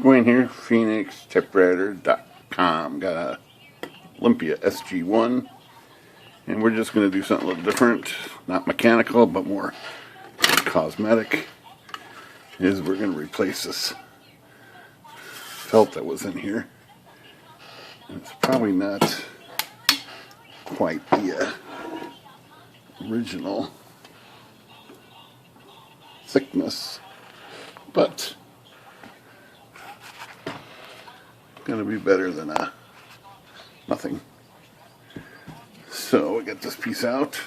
Wayne here, Phoenix Typewriter.com. Got a Olympia SG1, and we're just going to do something a little different, not mechanical, but more cosmetic. Is we're going to replace this felt that was in here. And it's probably not quite the original thickness, but gonna be better than nothing. So we get this piece out,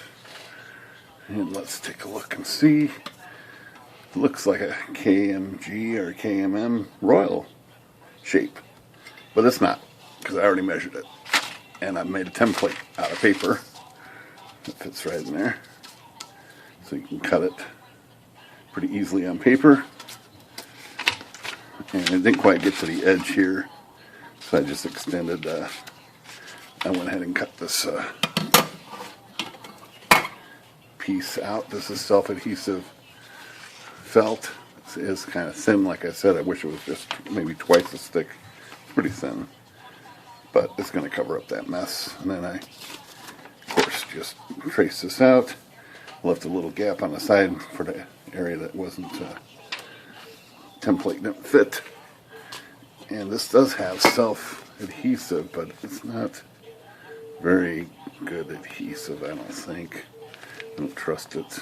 and let's take a look and see. It looks like a KMG or KMM Royal shape, but it's not, because I already measured it, and I've made a template out of paper that fits right in there, so you can cut it pretty easily on paper. And it didn't quite get to the edge here, so I just extended, I went ahead and cut this piece out. This is self-adhesive felt. It is kind of thin, like I said. I wish it was just maybe twice as thick. It's pretty thin, but it's going to cover up that mess. And then I, of course, just trace this out. Left a little gap on the side for the area that wasn't template didn't fit. And this does have self-adhesive, but it's not very good adhesive, I don't think. I don't trust it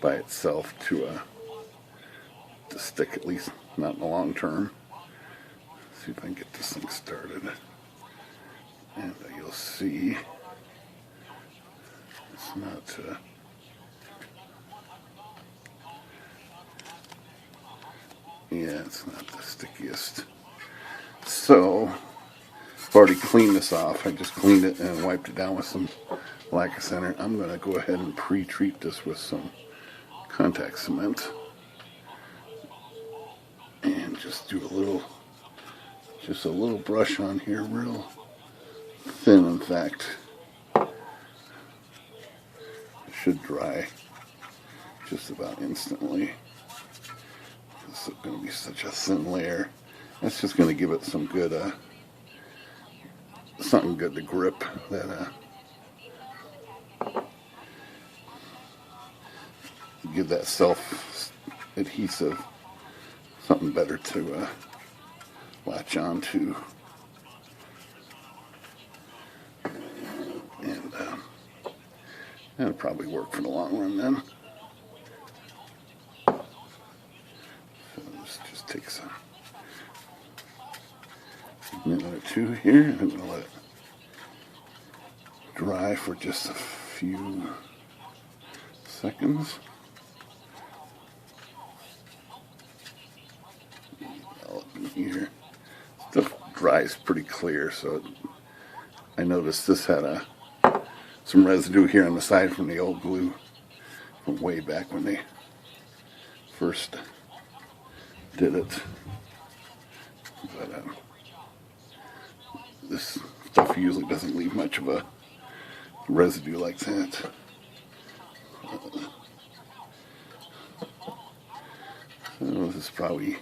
by itself to stick, at least not in the long term. Let's see if I can get this thing started. And you'll see it's not... yeah, it's not the stickiest. So, I've already cleaned this off. I just cleaned it and wiped it down with some lacquer center. I'm going to go ahead and pre-treat this with some contact cement. And just do just a little brush on here, real thin, in fact. It should dry just about instantly. This is going to be such a thin layer. That's just going to give it some good, something good to grip. That give that self-adhesive something better to latch on to. And that'll probably work for the long run then. Just takes a minute or two here. I'm going to let it dry for just a few seconds. All up in here. Stuff dries pretty clear, so I noticed this had some residue here on the side from the old glue from way back when they first did it. But this stuff usually doesn't leave much of a residue like that. This is probably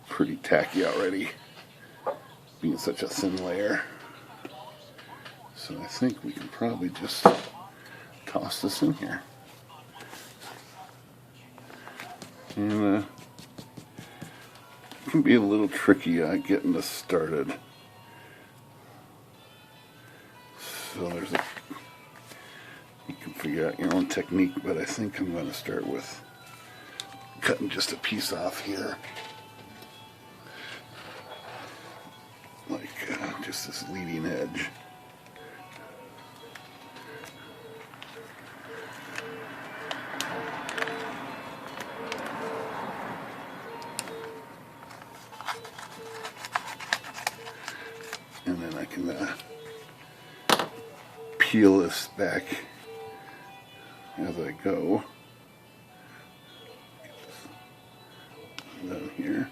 pretty tacky already, being such a thin layer. So I think we can probably just toss this in here. And it can be a little tricky getting this started. So you can figure out your own technique, but I think I'm going to start with cutting just a piece off here. Like just this leading edge. And then I can peel this back as I go. Get this down here.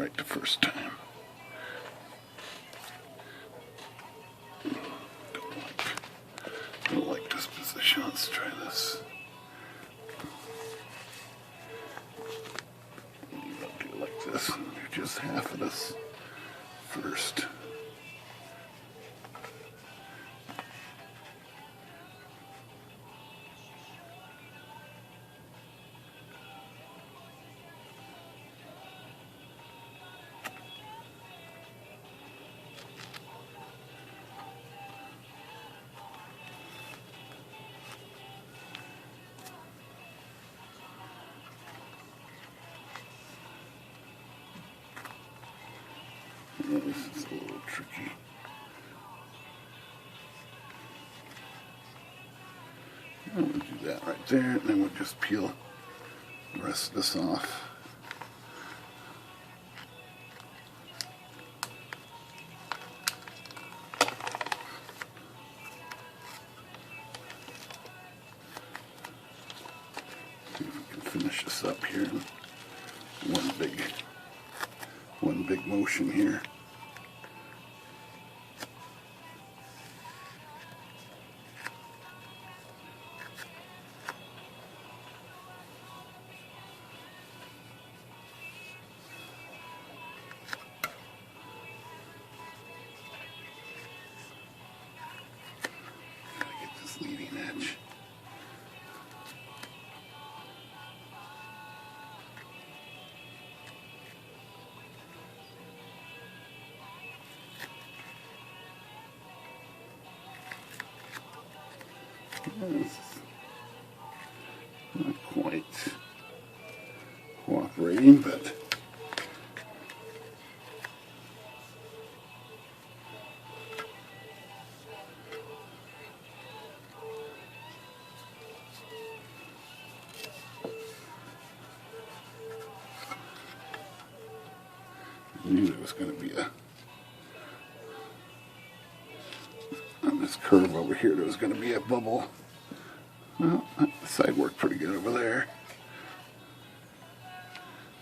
right the first time. Don't like this position. Let's try this. I'll do it like this and do just half of this first. Yeah, this is a little tricky. And we'll do that right there, and then we'll just peel the rest of this off. See if we can finish this up here in one big motion here. Leading edge. This is not quite cooperating, but I knew there was going to be on this curve over here, there was going to be a bubble. Well, the side worked pretty good over there.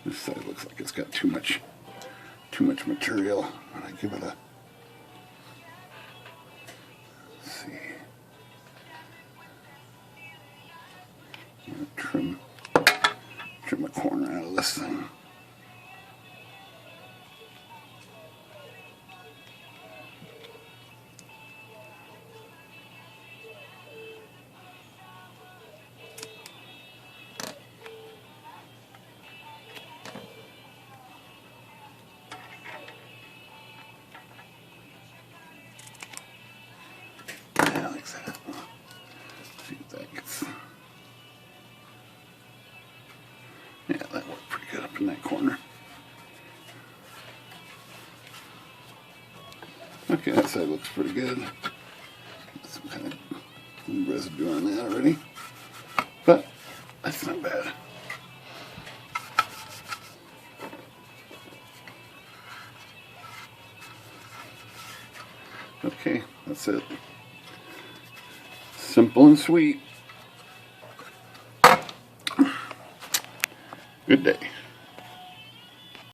This side looks like it's got too much material. And I give it a, let's see, I'm going to trim a corner out of this thing. See if that gets. Yeah, that worked pretty good up in that corner. Okay, that side looks pretty good. Got some kind of residue on that already, but that's not bad. Okay, that's it. Simple and sweet. Good day.